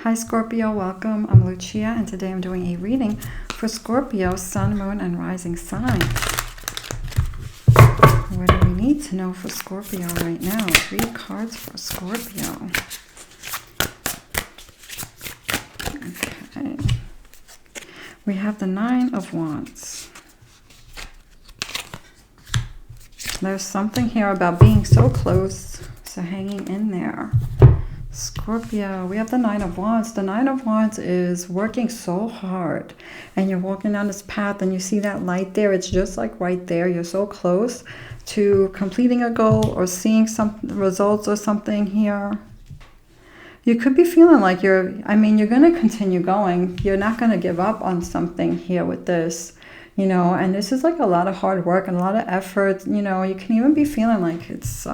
Hi Scorpio, welcome. I'm Lucia and today I'm doing a reading for Scorpio, Sun, Moon, and Rising sign. What do we need to know for Scorpio right now? 3 cards for Scorpio. Okay. We have the 9 of Wands. There's something here about being so close, so hanging in there. Scorpio, we have the 9 of Wands. The 9 of Wands is working so hard and you're walking down this path and you see that light there. It's just like right there. You're so close to completing a goal or seeing some results or something here. You could be feeling like you're going to continue going. You're not going to give up on something here with this, you know, and this is like a lot of hard work and a lot of effort. You know, you can even be feeling like it's,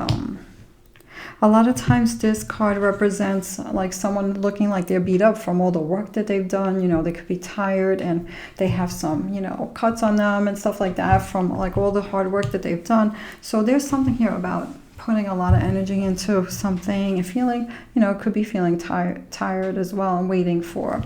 a lot of times this card represents like someone looking like they're beat up from all the work that they've done. You know, they could be tired and they have some, you know, cuts on them and stuff like that from like all the hard work that they've done. So there's something here about putting a lot of energy into something and feeling, you know, could be feeling tired as well and waiting for,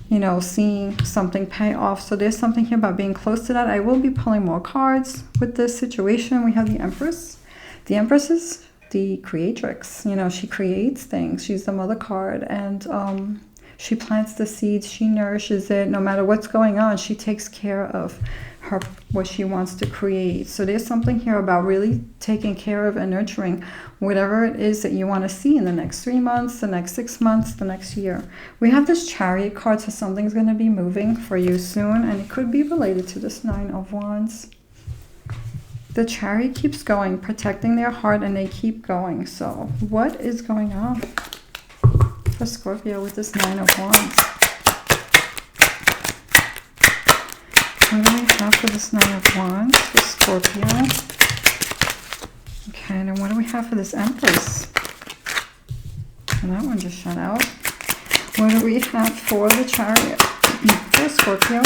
you know, seeing something pay off. So there's something here about being close to that. I will be pulling more cards with this situation. We have the Empress. The Empress is the creatrix. You know, she creates things. She's the mother card, and she plants the seeds, she nourishes it. No matter what's going on, she takes care of her, what she wants to create. So there's something here about really taking care of and nurturing whatever it is that you want to see in the next 3 months, the next 6 months, the next year. We have this Chariot card, so something's going to be moving for you soon, and it could be related to this 9 of Wands. The Chariot keeps going, protecting their heart, and they keep going. So what is going on for Scorpio with this 9 of Wands? What do we have for this 9 of Wands for Scorpio? Okay, and then what do we have for this Empress? Well, that one just shut out. What do we have for the Chariot for Scorpio?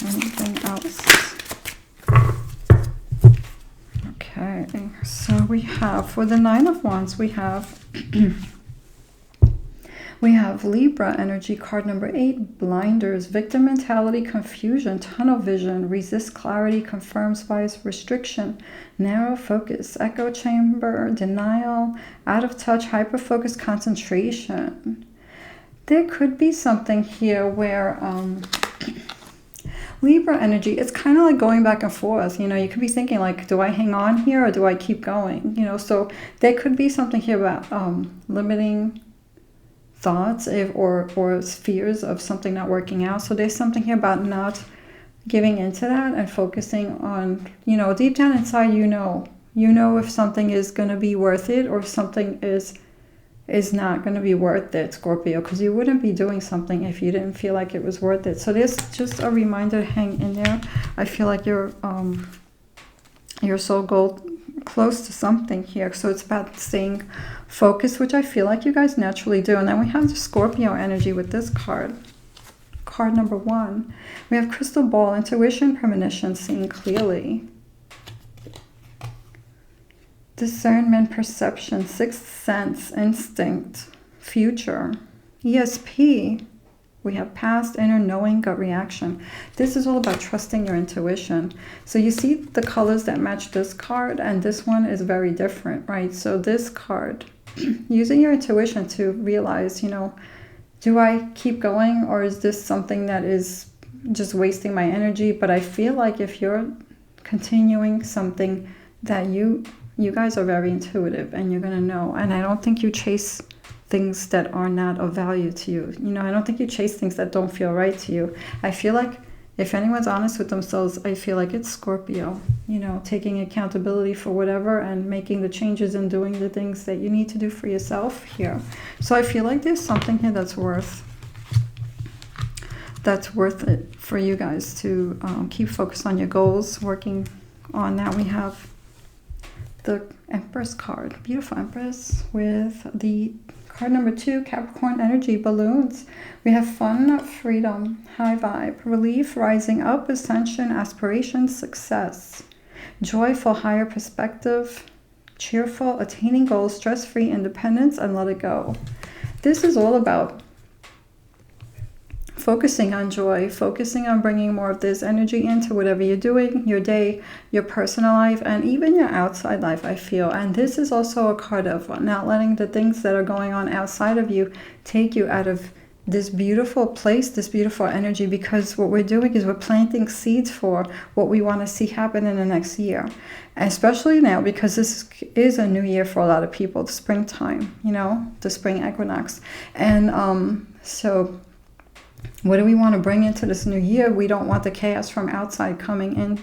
Anything else? Okay, so we have for the 9 of Wands, we have we have Libra energy card number 8, blinders, victim mentality, confusion, tunnel vision, resist clarity, confirms bias, restriction, narrow focus, echo chamber, denial, out of touch, hyper focus, concentration. There could be something here where Libra energy, it's kind of like going back and forth. You know, you could be thinking like, do I hang on here or do I keep going? You know, so there could be something here about limiting thoughts or fears of something not working out. So there's something here about not giving into that and focusing on, you know, deep down inside, you know if something is going to be worth it or if something is not going to be worth it, Scorpio, because you wouldn't be doing something if you didn't feel like it was worth it. So there's just a reminder to hang in there. I feel like your soul goal close to something here. So it's about staying focused, which I feel like you guys naturally do. And then we have the Scorpio energy with this card. Card number 1. We have crystal ball, intuition, premonition, seeing clearly. Discernment, perception, sixth sense, instinct, future, ESP. We have past, inner, knowing, gut reaction. This is all about trusting your intuition. So you see the colors that match this card, and this one is very different, right? So this card, using your intuition to realize, you know, do I keep going or is this something that is just wasting my energy? But I feel like if you're continuing something that you guys are very intuitive and you're going to know. And I don't think you chase things that are not of value to you. You know, I don't think you chase things that don't feel right to you. I feel like if anyone's honest with themselves, I feel like it's Scorpio, you know, taking accountability for whatever and making the changes and doing the things that you need to do for yourself here. So I feel like there's something here that's worth it for you guys to keep focused on your goals, working on that. We have the Empress card, beautiful Empress with the card number 2, Capricorn energy, balloons. We have fun, freedom, high vibe, relief, rising up, ascension, aspiration, success, joyful, higher perspective, cheerful, attaining goals, stress-free, independence, and let it go. This is all about focusing on joy, focusing on bringing more of this energy into whatever you're doing, your day, your personal life, and even your outside life, I feel. And this is also a card of not letting the things that are going on outside of you take you out of this beautiful place, this beautiful energy, because what we're doing is we're planting seeds for what we want to see happen in the next year. And especially now, because this is a new year for a lot of people, the springtime, you know, the spring equinox. And so what do we want to bring into this new year? We don't want the chaos from outside coming in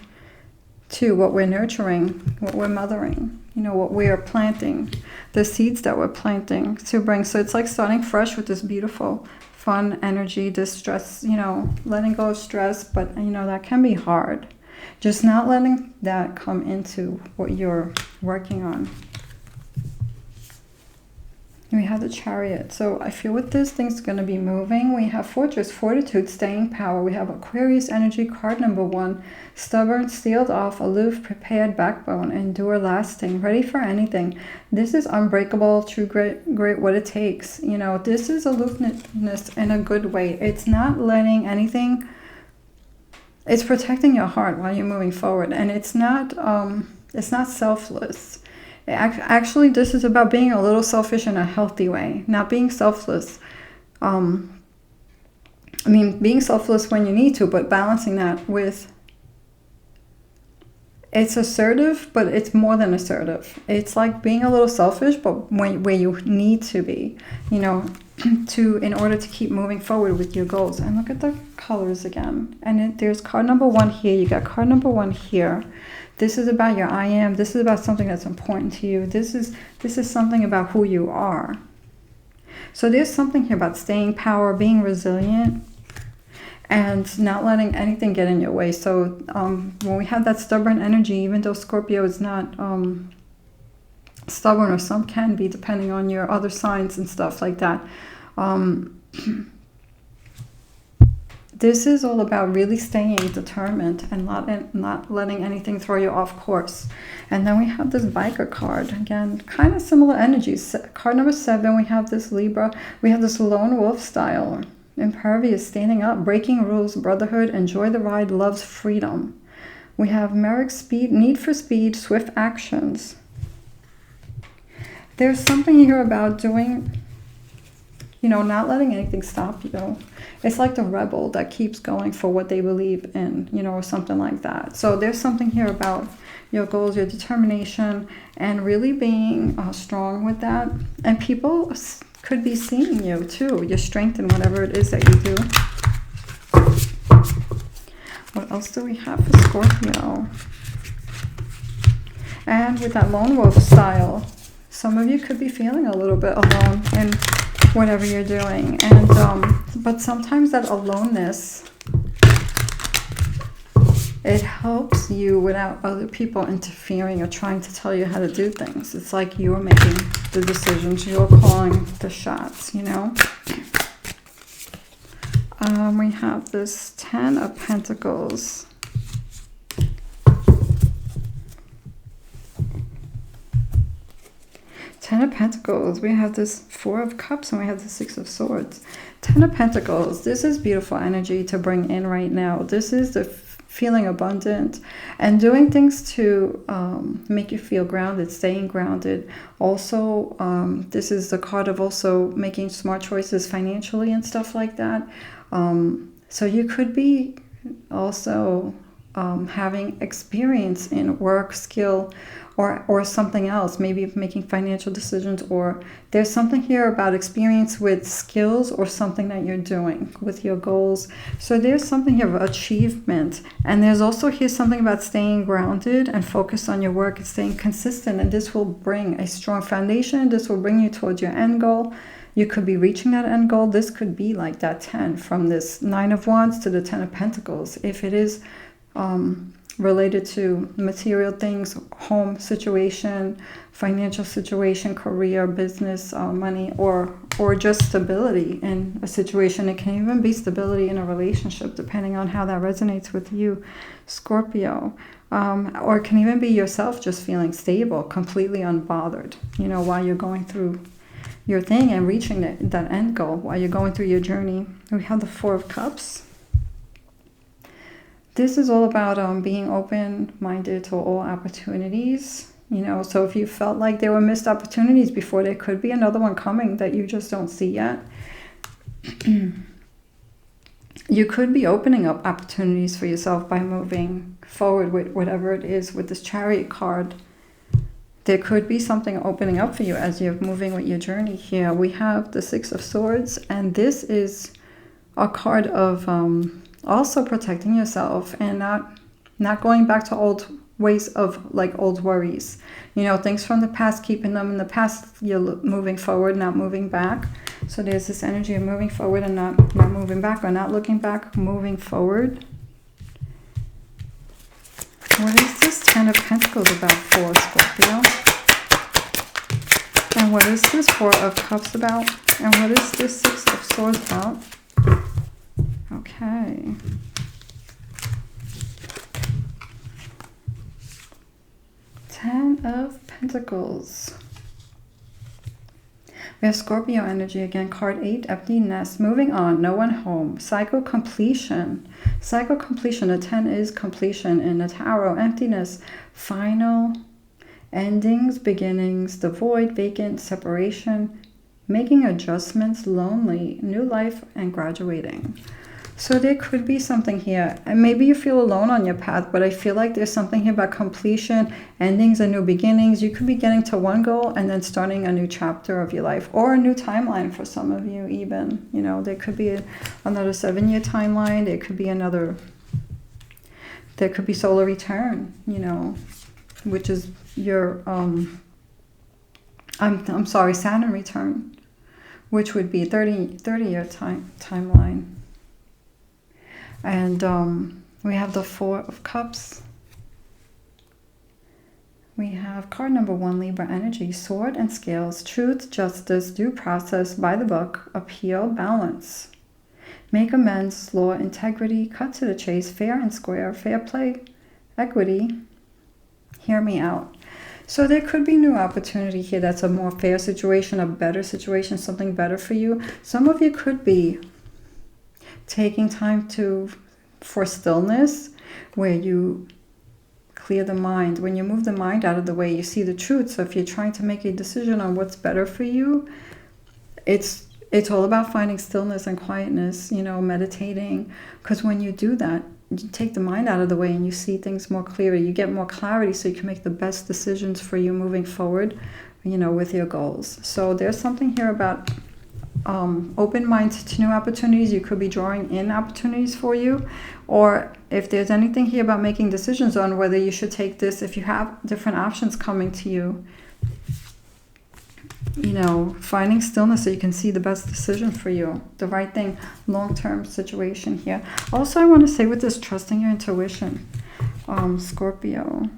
to what we're nurturing, what we're mothering, you know, what we're planting, the seeds that we're planting to bring. So it's like starting fresh with this beautiful, fun energy, this stress, you know, letting go of stress. But, you know, that can be hard. Just not letting that come into what you're working on. We have the Chariot. So I feel with this, things are going to be moving. We have Fortress, Fortitude, Staying Power. We have Aquarius energy, card number 1. Stubborn, sealed off, aloof, prepared, backbone, endure, lasting, ready for anything. This is unbreakable, true, great, what it takes. You know, this is aloofness in a good way. It's not letting anything, it's protecting your heart while you're moving forward. And it's not selfless. Actually, this is about being a little selfish in a healthy way, not being selfless. I mean, being selfless when you need to, but balancing that with, it's assertive, but it's more than assertive. It's like being a little selfish, but where you need to be, you know, in order to keep moving forward with your goals. And look at the colors again. And there's card number 1 here. You got card number 1 here. This is about your I am. This is about something that's important to you. This is something about who you are. So there's something here about staying power, being resilient, and not letting anything get in your way. So when we have that stubborn energy, even though Scorpio is not stubborn, or some can be depending on your other signs and stuff like that, this is all about really staying determined and not letting anything throw you off course. And then we have this biker card. Again, kind of similar energies. Card number 7, we have this Libra. We have this lone wolf style. Impervious, standing up, breaking rules, brotherhood, enjoy the ride, loves freedom. We have Merrick, speed, need for speed, swift actions. There's something here about doing, you know, not letting anything stop you. It's like the rebel that keeps going for what they believe in, you know, or something like that. So there's something here about your goals, your determination, and really being strong with that. And people could be seeing you too, your strength in whatever it is that you do. What else do we have for Scorpio? And with that lone wolf style, some of you could be feeling a little bit alone in whatever you're doing. And but sometimes that aloneness, it helps you without other people interfering or trying to tell you how to do things. It's like you're making the decisions, you're calling the shots, you know. We have this 10 of Pentacles. Ten of Pentacles, we have this 4 of Cups, and we have the 6 of Swords. 10 of Pentacles, this is beautiful energy to bring in right now. This is the feeling abundant and doing things to make you feel grounded, staying grounded. Also, this is the card of also making smart choices financially and stuff like that. So you could be also having experience in work, skill, or something else, maybe making financial decisions, or there's something here about experience with skills or something that you're doing with your goals. So there's something here of achievement, and there's also here something about staying grounded and focused on your work and staying consistent, and this will bring a strong foundation. This will bring you towards your end goal. You could be reaching that end goal. This could be like that 10 from this 9 of Wands to the 10 of Pentacles. If it is related to material things, home situation, financial situation, career, business, money, or just stability in a situation. It can even be stability in a relationship, depending on how that resonates with you, Scorpio. Or it can even be yourself just feeling stable, completely unbothered, you know, while you're going through your thing and reaching that end goal, while you're going through your journey. We have the Four of Cups. This is all about being open-minded to all opportunities. You know, so if you felt like there were missed opportunities before, there could be another one coming that you just don't see yet. You could be opening up opportunities for yourself by moving forward with whatever it is with this Chariot card. There could be something opening up for you as you're moving with your journey here. We have the Six of Swords, and this is a card of also protecting yourself and not going back to old ways of like old worries. You know, things from the past, keeping them in the past. You're moving forward, not moving back. So there's this energy of moving forward and not moving back, or not looking back, moving forward. What is this Ten of Pentacles about for Scorpio? And what is this Four of Cups about? And what is this Six of Swords about? Okay. Ten of Pentacles. We have Scorpio energy again. Card 8, empty nest. Moving on, no one home. Cycle completion. Cycle completion. The 10 is completion in the tarot. Emptiness. Final endings, beginnings, the void, vacant, separation, making adjustments, lonely, new life, and graduating. So there could be something here, and maybe you feel alone on your path, but I feel like there's something here about completion, endings, and new beginnings. You could be getting to one goal and then starting a new chapter of your life, or a new timeline for some of you even. You know, there could be another 7-year timeline. There could be there could be solar return, you know, which is your, I'm sorry, Saturn return, which would be 30-year timeline. And we have the Four of Cups. We have card number 1, Libra energy, sword and scales, truth, justice, due process, by the book, appeal, balance, make amends, law, integrity, cut to the chase, fair and square, fair play, equity, hear me out. So there could be new opportunity here. That's a more fair situation, a better situation, something better for you. Some of you could be taking time for stillness, where you clear the mind. When you move the mind out of the way, you see the truth. So if you're trying to make a decision on what's better for you, it's all about finding stillness and quietness, you know, meditating. Because when you do that, you take the mind out of the way and you see things more clearly. You get more clarity so you can make the best decisions for you moving forward, you know, with your goals. So there's something here about open mind to new opportunities. You could be drawing in opportunities for you, or if there's anything here about making decisions on whether you should take this, if you have different options coming to you, you know, finding stillness so you can see the best decision for you, the right thing, long-term situation here. Also, I want to say with this, trusting your intuition, Scorpio,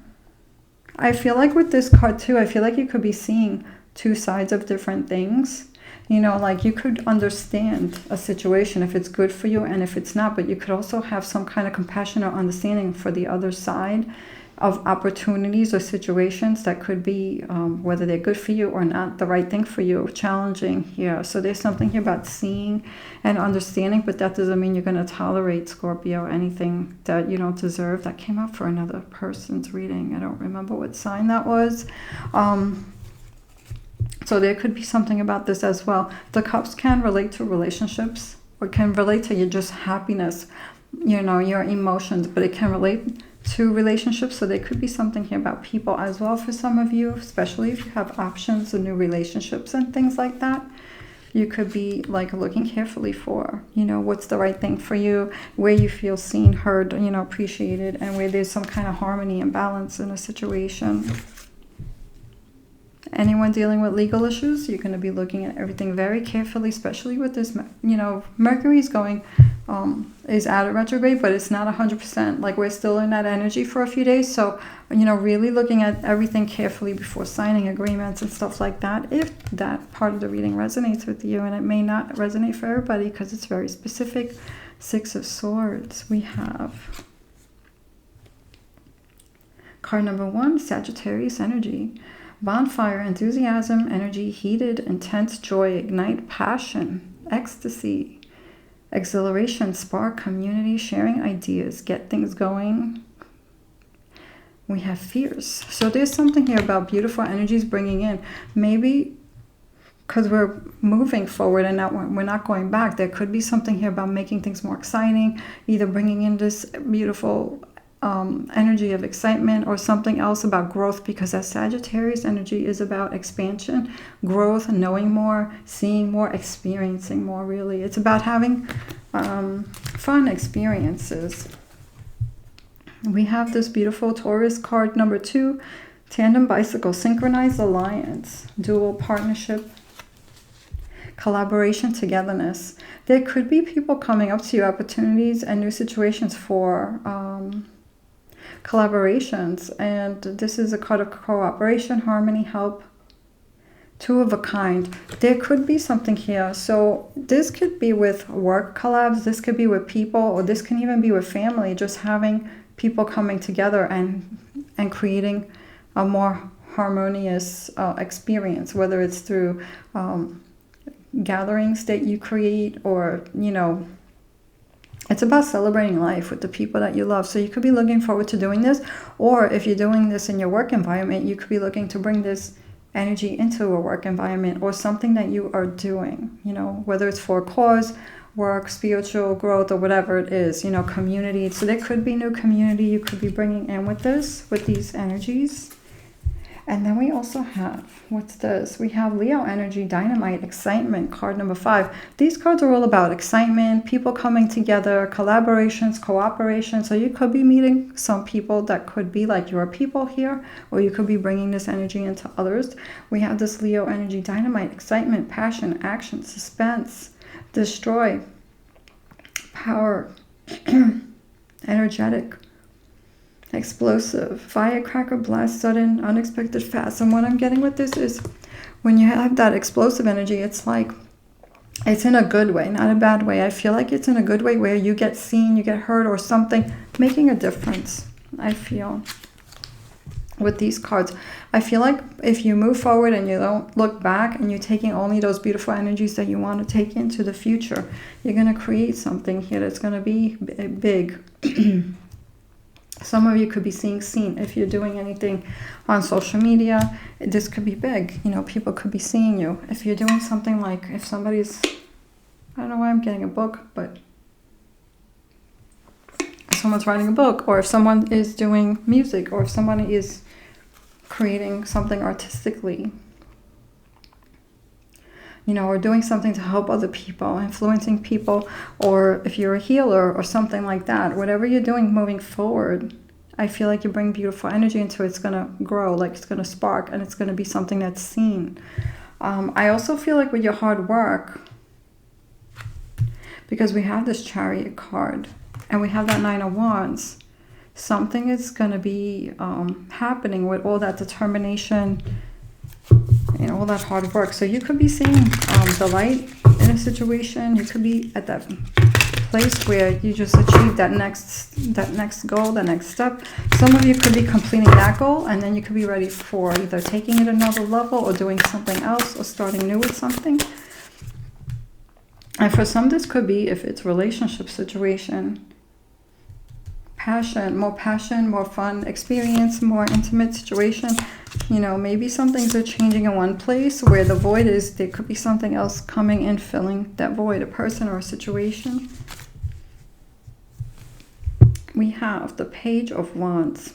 I feel like with this card too, I feel like you could be seeing two sides of different things. You know, like you could understand a situation if it's good for you and if it's not, but you could also have some kind of compassion or understanding for the other side of opportunities or situations that could be, whether they're good for you or not, the right thing for you, challenging here. So there's something here about seeing and understanding, but that doesn't mean you're going to tolerate, Scorpio, anything that you don't deserve. That came up for another person's reading. I don't remember what sign that was. So there could be something about this as well. The cups can relate to relationships, or can relate to your just happiness, you know, your emotions, but it can relate to relationships. So there could be something here about people as well for some of you, especially if you have options of new relationships and things like that. You could be like looking carefully for, you know, what's the right thing for you, where you feel seen, heard, you know, appreciated, and where there's some kind of harmony and balance in a situation. Anyone dealing with legal issues, you're going to be looking at everything very carefully, especially with this, you know, Mercury's going is out of retrograde, but it's not 100%. Like, we're still in that energy for a few days. So, you know, really looking at everything carefully before signing agreements and stuff like that, if that part of the reading resonates with you. And it may not resonate for everybody because it's very specific. Six of Swords. We have card number 1, Sagittarius energy. Bonfire, enthusiasm, energy, heated, intense joy, ignite passion, ecstasy, exhilaration, spark, community, sharing ideas, get things going. We have fears. So there's something here about beautiful energies bringing in. Maybe because we're moving forward and we're not going back. There could be something here about making things more exciting, either bringing in this beautiful energy of excitement, or something else about growth, because that Sagittarius energy is about expansion, growth, knowing more, seeing more, experiencing more. Really, it's about having fun experiences. We have this beautiful Taurus card number 2, tandem bicycle, synchronized alliance, dual partnership, collaboration, togetherness. There could be people coming up to you, opportunities and new situations for collaborations. And this is a card of cooperation, harmony, help, 2 of a kind. There could be something here. So this could be with work collabs, this could be with people, or this can even be with family, just having people coming together and creating a more harmonious experience, whether it's through gatherings that you create, or, you know, it's about celebrating life with the people that you love. So you could be looking forward to doing this, or if you're doing this in your work environment, you could be looking to bring this energy into a work environment or something that you are doing, you know, whether it's for a cause, work, spiritual growth, or whatever it is, you know, community. So there could be new community you could be bringing in with this, with these energies. And then we also have, what's this? We have Leo energy, dynamite, excitement, card number 5. These cards are all about excitement, people coming together, collaborations, cooperation. So you could be meeting some people that could be like your people here, or you could be bringing this energy into others. We have this Leo energy, dynamite, excitement, passion, action, suspense, destroy, power, energetic, explosive, firecracker, blast, sudden, unexpected, fast. And what I'm getting with this is when you have that explosive energy, it's like, it's in a good way, not a bad way. I feel like it's in a good way where you get seen, you get heard, or something, making a difference. I feel with these cards, I feel like if you move forward and you don't look back and you're taking only those beautiful energies that you want to take into the future, you're going to create something here that's going to be big. Some of you could be seeing seen. If you're doing anything on social media, this could be big. You know, people could be seeing you. If you're doing something like, if somebody's, I don't know why I'm getting a book, but if someone's writing a book, or if someone is doing music, or if someone is creating something artistically, you know, or doing something to help other people, influencing people, or if you're a healer or something like that, whatever you're doing moving forward, I feel like you bring beautiful energy into it. It's going to grow, like it's going to spark, and it's going to be something that's seen. I also feel like with your hard work, because we have this Chariot card, and we have that 9 of Wands, something is going to be happening with all that determination and all that hard work. So you could be seeing the light in a situation. You could be at that place where you just achieved that next goal, the next step. Some of you could be completing that goal, and then you could be ready for either taking it another level, or doing something else, or starting new with something. And for some, this could be, if it's relationship situation, passion, more fun experience, more intimate situation. You know, maybe some things are changing in one place where the void is. There could be something else coming in, filling that void, a person or a situation. We have the Page of Wands.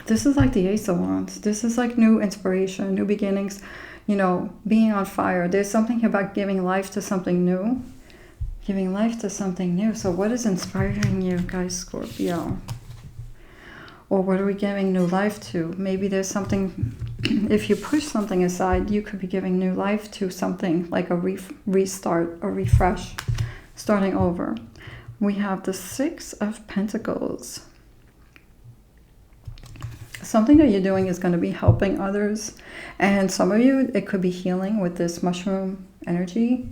This is like the Ace of Wands. This is like new inspiration, new beginnings, you know, being on fire. There's something about giving life to something new. Giving life to something new. So what is inspiring you, guys, Scorpio? Or what are we giving new life to? Maybe there's something, if you push something aside, you could be giving new life to something like a restart, a refresh. starting over. We have the Six of Pentacles. Something that you're doing is going to be helping others. And some of you, it could be healing with this mushroom energy.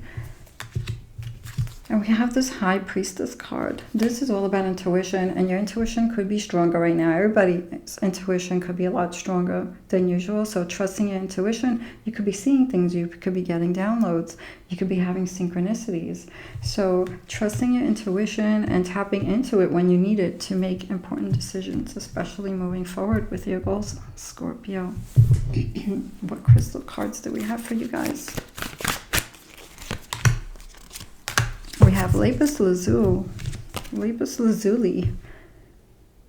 And we have this High Priestess card. This is all about intuition, and your intuition could be stronger right now. Everybody's intuition could be a lot stronger than usual. So trusting your intuition, you could be seeing things, you could be getting downloads, you could be having synchronicities. So trusting your intuition and tapping into it when you need it to make important decisions, especially moving forward with your goals, Scorpio. What crystal cards do we have for you guys? We have lapis lazuli.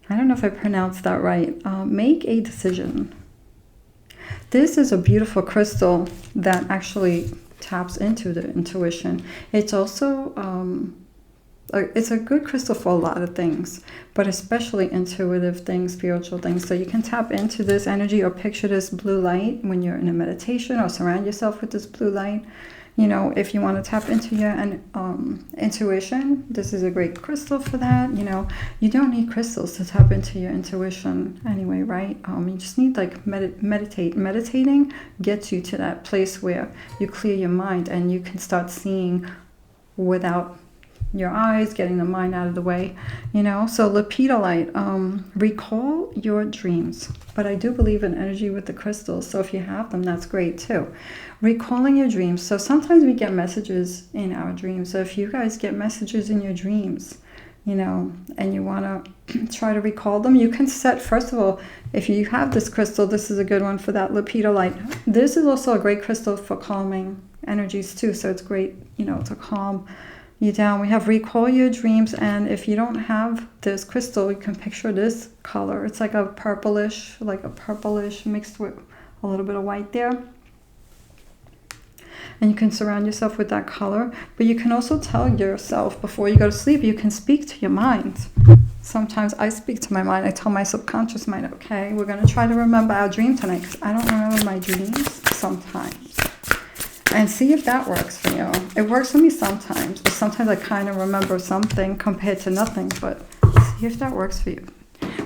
I don't know if I pronounced that right. Make a decision. This is a beautiful crystal that actually taps into the intuition. It's also it's a good crystal for a lot of things, but especially intuitive things, spiritual things. So you can tap into this energy or picture this blue light when you're in a meditation, or surround yourself with this blue light. You know, if you want to tap into your intuition, this is a great crystal for that. You know, you don't need crystals to tap into your intuition anyway, right? You just need like meditate. Meditating gets you to that place where you clear your mind and you can start seeing without your eyes, getting the mind out of the way, you know. So lepidolite, recall your dreams. But I do believe in energy with the crystals, so if you have them, that's great too. Recalling your dreams. So sometimes we get messages in our dreams. So if you guys get messages in your dreams, you know, and you want to try to recall them, you can set, first of all, if you have this crystal, this is a good one for that, lepidolite. This is also a great crystal for calming energies too, so it's great, you know, to calm you down. We have recall your dreams, and if you don't have this crystal, you can picture this color. It's like a purplish mixed with a little bit of white there. And you can surround yourself with that color. But you can also tell yourself before you go to sleep, you can speak to your mind. Sometimes I speak to my mind. I tell my subconscious mind, okay, we're going to try to remember our dream tonight, because I don't remember my dreams sometimes. And see if that works for you. It works for me sometimes, but sometimes I kind of remember something compared to nothing. But see if that works for you.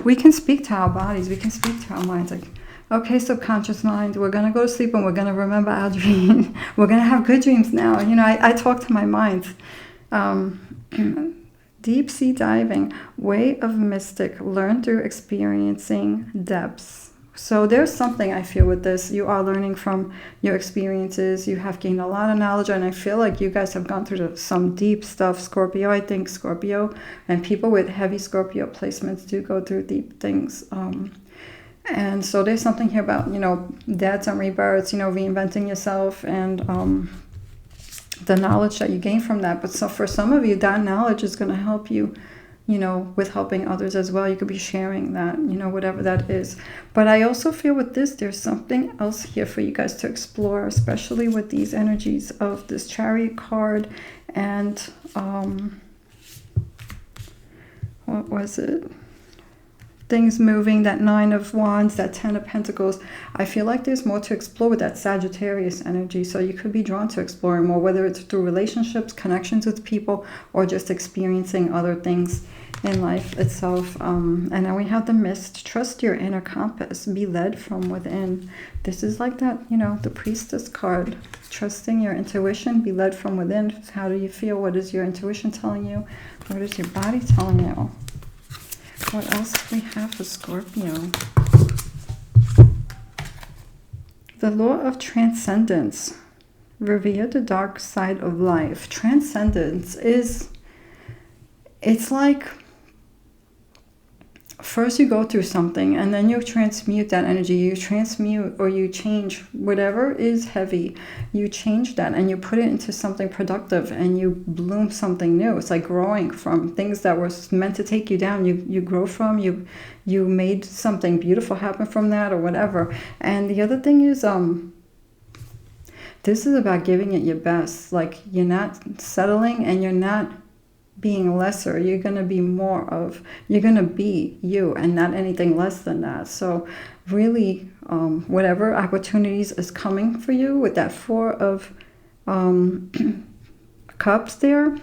We can speak to our bodies. We can speak to our minds. Like, okay, subconscious mind, we're going to go to sleep and we're going to remember our dream. We're going to have good dreams now. You know, I talk to my mind. Deep sea diving, way of mystic, learn through experiencing depths. So there's something I feel with this. You are learning from your experiences. You have gained a lot of knowledge, and I feel like you guys have gone through some deep stuff. Scorpio, I think Scorpio, and people with heavy Scorpio placements do go through deep things. And so there's something here about, you know, deaths and rebirths, you know, reinventing yourself, and the knowledge that you gain from that. But so for some of you, that knowledge is going to help you, you know, with helping others as well. You could be sharing that, you know, whatever that is. But I also feel with this, there's something else here for you guys to explore, especially with these energies of this Chariot card and, what was it? Things moving, that Nine of Wands, that Ten of Pentacles. I feel like there's more to explore with that Sagittarius energy. So you could be drawn to exploring more, whether it's through relationships, connections with people, or just experiencing other things in life itself. And then we have the Mist. Trust your inner compass. Be led from within. This is like that, you know, the Priestess card. Trusting your intuition. Be led from within. How do you feel? What is your intuition telling you? What is your body telling you? What else do we have for Scorpio? The law of transcendence. Reveal the dark side of life. Transcendence is, it's like, first you go through something and then you transmute that energy. You transmute, or you change whatever is heavy. You change that and you put it into something productive, and you bloom something new. It's like growing from things that were meant to take you down. You grow from, you made something beautiful happen from that, or whatever. And the other thing is, this is about giving it your best. Like, you're not settling and you're not being lesser. You're going to be more of, you're going to be you and not anything less than that. So really, whatever opportunities is coming for you with that Four of Cups there,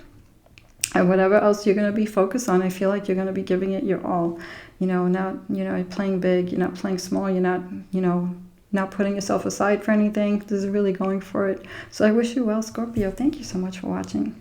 And whatever else you're going to be focused on, I feel like you're going to be giving it your all. You know, not, you know, playing big, you're not playing small, you're not, you know, not putting yourself aside for anything. This is really going for it. So I wish you well, Scorpio. Thank you so much for watching.